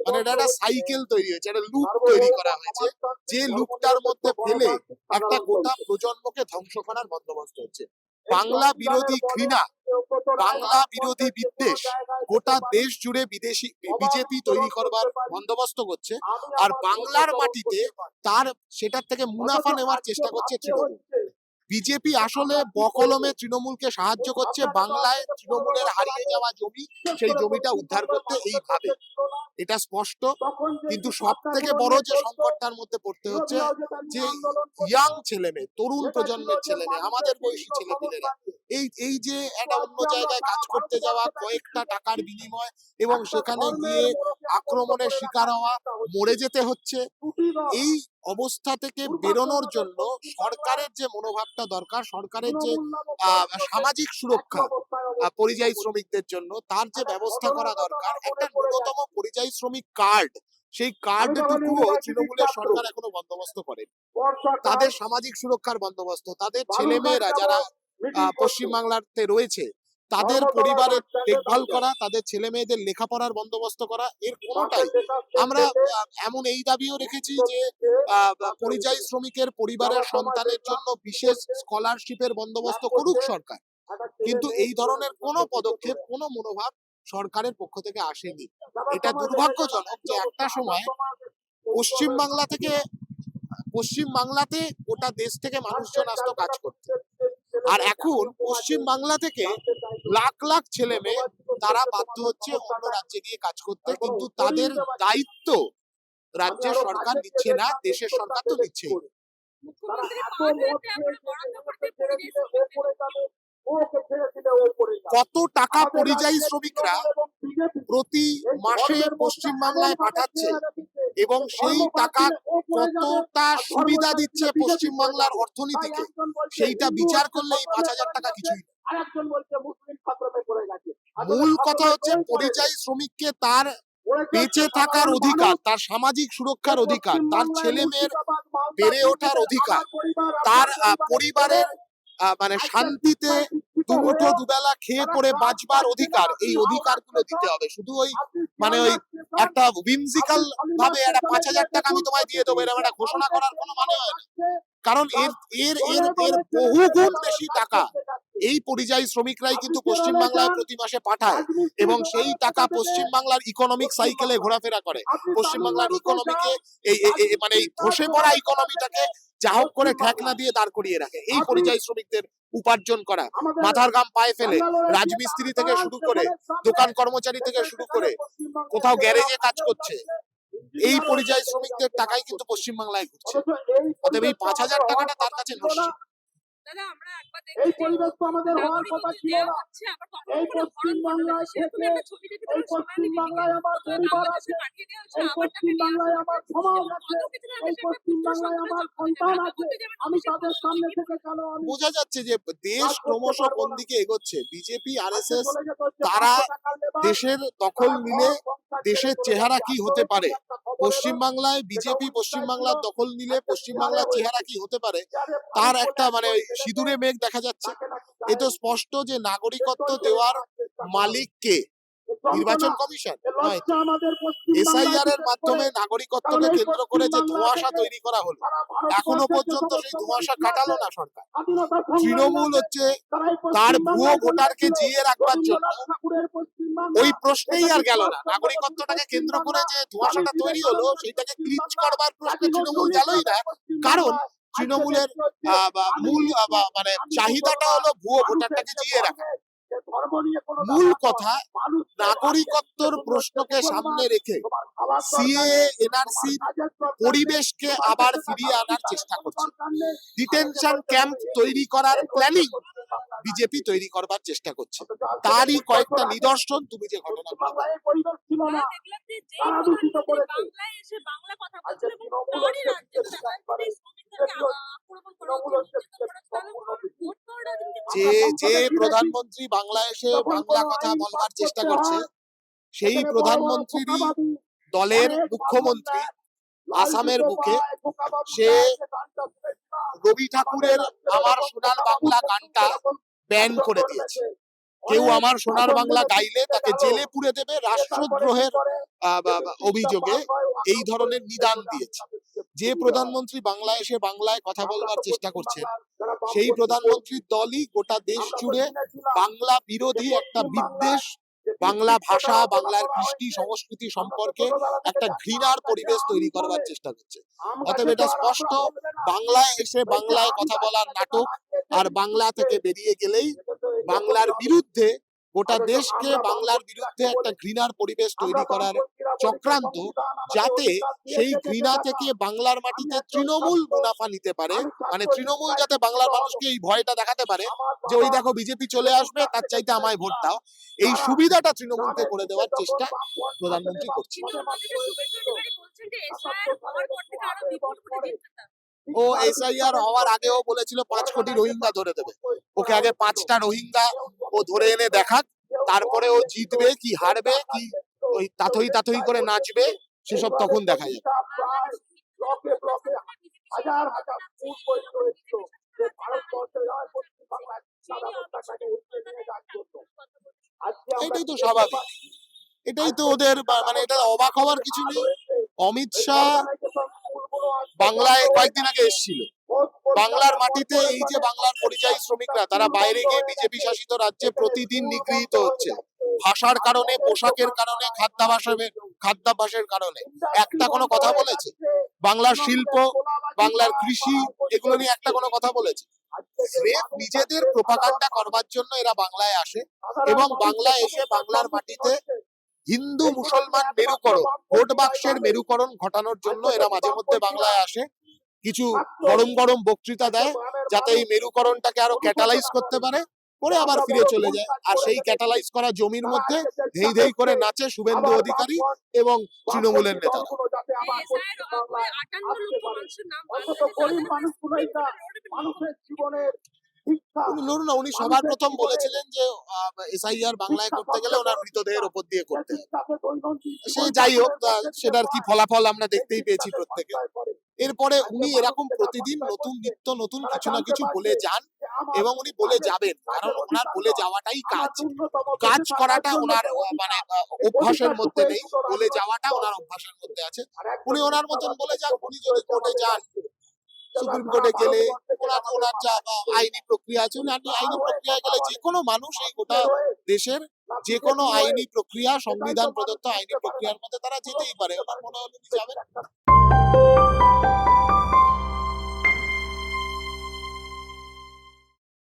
মানে এটা একটা সাইকেল তৈরি হয়েছে, একটা লুপ তৈরি করা হয়েছে, যে লুপটার মধ্যে ফেলে একটা গোটা প্রজন্মকে ধ্বংস করার বন্দোবস্ত হচ্ছে। বাংলা বিরোধী ঘৃণা, বাংলা বিরোধী বিদ্বেষ গোটা দেশ জুড়ে বিদেশি বিজেপি তৈরি করবার বন্দোবস্ত করছে, আর বাংলার মাটিতে তার সেটার থেকে মুনাফা নেওয়ার চেষ্টা করছে তৃণমূল। বিজেপি আসলে বকলমে তৃণমূলকে সাহায্য করছে বাংলায় তৃণমূলের হারিয়ে যাওয়া জমি, সেই জমিটা উদ্ধার করতে এইভাবে, এটা স্পষ্ট। কিন্তু সব থেকে বড় যে সংকটটার মধ্যে পড়তে হচ্ছে, যে ইয়াং ছেলে মেয়ে, তরুণ প্রজন্মের ছেলে মেয়ে, আমাদের বয়সী ছেলেমেয়েরা এই যে একটা অন্য জায়গায় কাজ করতে যাওয়া, কয়েকটা টাকার বিনিময় এবং সেখানে গিয়ে আক্রমণের শিকার হওয়া, মরে যেতে হচ্ছে, এই অবস্থা থেকে বেরোনোর জন্য সরকারের যে মনোভাবটা দরকার, সরকারের যে সামাজিক সুরক্ষা পরিযায়ী শ্রমিকদের জন্য তার যে ব্যবস্থা করা দরকার, একটা ন্যূনতম পরিযায়ী শ্রমিক কার্ড, সেই কার্ডটুকুও তৃণমূলের সরকার এখনো বন্দোবস্ত করেন। তাদের সামাজিক সুরক্ষার বন্দোবস্ত, তাদের ছেলে মেয়েরা যারা পশ্চিমবাংলাতে রয়েছে তাদের পরিবারের দেখভাল করা, তাদের ছেলে মেয়েদের লেখাপড়ার বন্দোবস্ত করা, এর কোনোটাই আমরা এমন এই দাবিও রেখেছি যে পরিযায়ী শ্রমিকের পরিবারের সন্তানের জন্য বিশেষ স্কলারশিপের বন্দোবস্ত করুক সরকার, কিন্তু এই ধরনের কোনো পদক্ষেপ, কোনো মনোভাব সরকারের পক্ষ থেকে আসেনি। এটা দুর্ভাগ্যজনক যে একটা সময় পশ্চিমবাংলাতে গোটা দেশ থেকে মানুষজন আসতো কাজ করতে, আর এখন পশ্চিমবাংলা থেকে লাখ লাখ ছেলে মেয়ে তারা বাধ্য হচ্ছে অন্য রাজ্যে গিয়ে কাজ করতে, কিন্তু তাদের দায়িত্ব রাজ্যের সরকার নিচ্ছে না, দেশের সরকার তো নিচ্ছেই। কত টাকা পরিযায়ী শ্রমিকরা প্রতি মাসে পশ্চিমবাংলায় পাঠাচ্ছে এবং সেই টাকা কতটা সুবিধা দিচ্ছে পশ্চিমবাংলার অর্থনীতিকে, সেইটা বিচার করলে এই 5,000 টাকা কিছুই না। মূল কথা হচ্ছে পরিযায়ী শ্রমিককে তার বেঁচে থাকার অধিকার, তার সামাজিক সুরক্ষার অধিকার, তার ছেলে মেয়ের বেড়ে ওঠার অধিকার, তার পরিবারের মানে শান্তিতে দুমুঠো দুবেলা খেয়ে পরে বাঁচবার অধিকার, এই অধিকারগুলো দিতে হবে। শুধু ওই মানে ওই একটা উইমজিক্যাল ভাবে একটা 5,000 টাকা আমি তোমায় দিয়ে দেবো এরকম একটা ঘোষণা করার কোনো মানে হয় না, কারণ এর এর এর এর বহুগুণ বেশি টাকা এই পরিযায়ী শ্রমিকরাই কিন্তু পশ্চিমবাংলায় প্রতি মাসে পাঠায়, এবং সেই টাকা পশ্চিমবাংলার ইকোনমিক সাইকেলে ঘোরাফেরা করে, পশ্চিমবাংলার ইকোনমিকে মানে এই ধসে পড়া ইকোনমিটাকে যা হোক করে ঠেকনা দিয়ে দাঁড় করিয়ে রাখে এই পরিযায়ী শ্রমিকদের উপার্জন করা, মাথার ঘাম পায়ে ফেলে রাজমিস্ত্রি থেকে শুরু করে দোকান কর্মচারী থেকে শুরু করে কোথাও গ্যারেজে কাজ করছে, এই পরিযায়ী শ্রমিকদের টাকাই কিন্তু পশ্চিমবাংলায় ঘুরছে। অতএব এই 5,000 টাকাটা তার কাছে নস্য। দাদা আমরা একবার দেখি এই পরিবেশ তো আমাদের হওয়ার কথা ছিল না। এই পশ্চিমবাংলায় থেকে এই পশ্চিমবাংলায় আমার পরিবার আছে, এই পশ্চিমবাংলায় আমার সমাজ আছে, এই পশ্চিমবাংলায় আমার সন্তান আছে, আমি তাদের সামনে থেকে কেন? বোঝা যাচ্ছে যে দেশ ক্রমশ কোন দিকে এগোচ্ছে। বিজেপি আরএসএস তারা দেশের দখল নিলে দেশের চেহারা কি হতে পারে, পশ্চিমবাংলায় বিজেপি পশ্চিমবাংলার দখল নিলে পশ্চিমবাংলার চেহারা কি হতে পারে, তার একটা মানে সিঁদুরে মেঘ দেখা যাচ্ছে। এ তো স্পষ্ট যে নাগরিকত্ব দেওয়ার মালিক কে? নির্বাচন কমিশন নয়। এসআইআর এর মাধ্যমে নাগরিকত্বকে কেন্দ্র করে যে ধোঁয়াশা তৈরি করা হলো, এখনো পর্যন্ত সেই ধোঁয়াশা কাটালো না সরকার। তৃণমূল হচ্ছে তার ভুয়ো ভোটারকে জিয়ে রাখবার জন্য ওই প্রশ্নেই আর গেল না, নাগরিকত্বটাকে কেন্দ্র করে যে ধোঁয়াশাটা তৈরি হলো সেইটাকে ক্লিচ করবার প্রশ্নে তৃণমূল গেলই না, কারণ তৃণমূলের মূল মানে চাহিদাটা হলো ভুয়ো ভোটারটাকে জিয়ে রাখা। মূল কথা নাগরিকত্বর প্রশ্নকে সামনে রেখে সিএএ এনআরসি পরিবেশকে আবার ফিরিয়ে আনার চেষ্টা করছে, ডিটেনশন ক্যাম্প তৈরি করার প্ল্যানিং বিজেপি তৈরি করবার চেষ্টা করছে। তারই কয়েকটা নিদর্শন তুমি যে ঘটনা যে প্রধানমন্ত্রী বাংলা এসে বাংলা কথা বলবার চেষ্টা করছে, সেই প্রধানমন্ত্রীরই দলের মুখ্যমন্ত্রী আসামের বুকে সে রবি ঠাকুরের আমার সোনার বাংলা গানটা ব্যান করে দিয়েছে। কেউ আমার সোনার বাংলা গাইলে তাকে জেলে পুরে দেবে রাষ্ট্রদ্রোহের অভিযোগে এই ধরনের নিদান দিয়েছে। যে প্রধানমন্ত্রী বাংলায় এসে বাংলায় কথা বলবার চেষ্টা করছেন সেই প্রধানমন্ত্রীর দলই গোটা দেশ জুড়ে বাংলা বিরোধী একটা বিদ্বেষ, বাংলা ভাষা, বাংলার কৃষ্টি সংস্কৃতি সম্পর্কে একটা ঘৃণার পরিবেশ তৈরি করবার চেষ্টা করছে। অতএব এটা স্পষ্ট, বাংলায় এসে বাংলায় কথা বলার নাটক আর বাংলা থেকে বেরিয়ে গেলেই বাংলার বিরুদ্ধে, গোটা দেশকে বাংলার বিরুদ্ধে একটা ঘৃণার পরিবেশ তৈরি করার চক্রান্ত, যাতে সেই ঘৃণা থেকে বাংলার মাটিতে তৃণমূল মুনাফা নিতে পারে, মানে তৃণমূল যাতে বাংলার মানুষকে এই ভয়টা দেখাতে পারে যে ওই দেখো বিজেপি চলে আসবে, তার চাইতে আমায় ভোট দাও, এই সুবিধাটা তৃণমূলকে করে দেওয়ার চেষ্টা প্রধানমন্ত্রী করছে। ও এসআইআর হওয়ার আগেও বলেছিল 5 কোটি রোহিঙ্গা ধরে দেবে। ওকে আগে 5টা রোহিঙ্গা ও ধরে এনে দেখাক, তারপরে ও জিতবে কি হারবে কি ওই তাথই তাথই করে নাচবে সেসব তখন দেখা যাবে। এটাই তো স্বাভাবিক, এটাই তো ওদের মানে এটা অবাক হওয়ার কিছু নেই। অমিত শাহ বাংলায় কয়েকদিন আগে এসেছিল, বাংলার মাটিতে এই যে বাংলার পরিযায়ী শ্রমিকরা তারা বাইরে গিয়ে বিজেপি শাসিত রাজ্যে প্রতিদিন নিগৃহীত হচ্ছে ভাষার কারণে, পোশাকের কারণে, খাদ্যাভ্যাসের কারণে, একটা কোনো কথা বলেছে? বাংলার শিল্প, বাংলার কৃষি, এগুলো নিয়ে একটা কোনো কথা বলেছে? স্রেফ নিজেদের প্রোপাগান্ডা করবার জন্য এরা বাংলায় আসে এবং বাংলায় এসে বাংলার মাটিতে হিন্দু মুসলমান মেরুকরণ, ভোট বাক্সের মেরুকরণ ঘটানোর জন্য এরা মাঝে মধ্যে বাংলায় আসে, কিছু গরম গরম বক্তৃতা দেয় যাতে এই মেরুকরণটাকে আরো ক্যাটালাইজ করতে পারে, করে আবার ফিরে চলে যায়। আর সেই ক্যাটালাইজ করা জমির মধ্যে ধেই ধেই করে নাচে শুভেন্দু অধিকারী এবং তৃণমূলের নেতারা। ধরুন না, উনি সবার প্রথম বলেছিলেন যে এসআইআর বাংলায় করতে গেলে ওনার মৃতদেহের ওপর দিয়ে করতে হবে। সে যাই হোক, সেটার কি ফলাফল আমরা দেখতেই পেয়েছি প্রত্যেকে। এরপরে উনি এরকম প্রতিদিন নতুন নিত্য নতুন কিছু না কিছু বলে যান এবং উনি বলে যাবেন, কারণ ওনার বলে যাওয়াটাই কাজ, কাজ করাটা ওনার মানে অভ্যাসের মধ্যে নেই, বলে যাওয়াটা ওনার অভ্যাসের মধ্যে আছে। উনি ওনার মতন বলে যান। উনি যদি কোর্টে যান, সুপ্রিম কোর্টে গেলে ওনার যা আইনি প্রক্রিয়া আছে, উনি আইনি প্রক্রিয়ায় গেলে যে কোনো মানুষ এই গোটা দেশের যে কোনো আইনি প্রক্রিয়া, সংবিধান প্রদত্ত আইনি প্রক্রিয়ার মধ্যে তারা যেতেই পারে। আমার মনে হলো উনি যাবেন।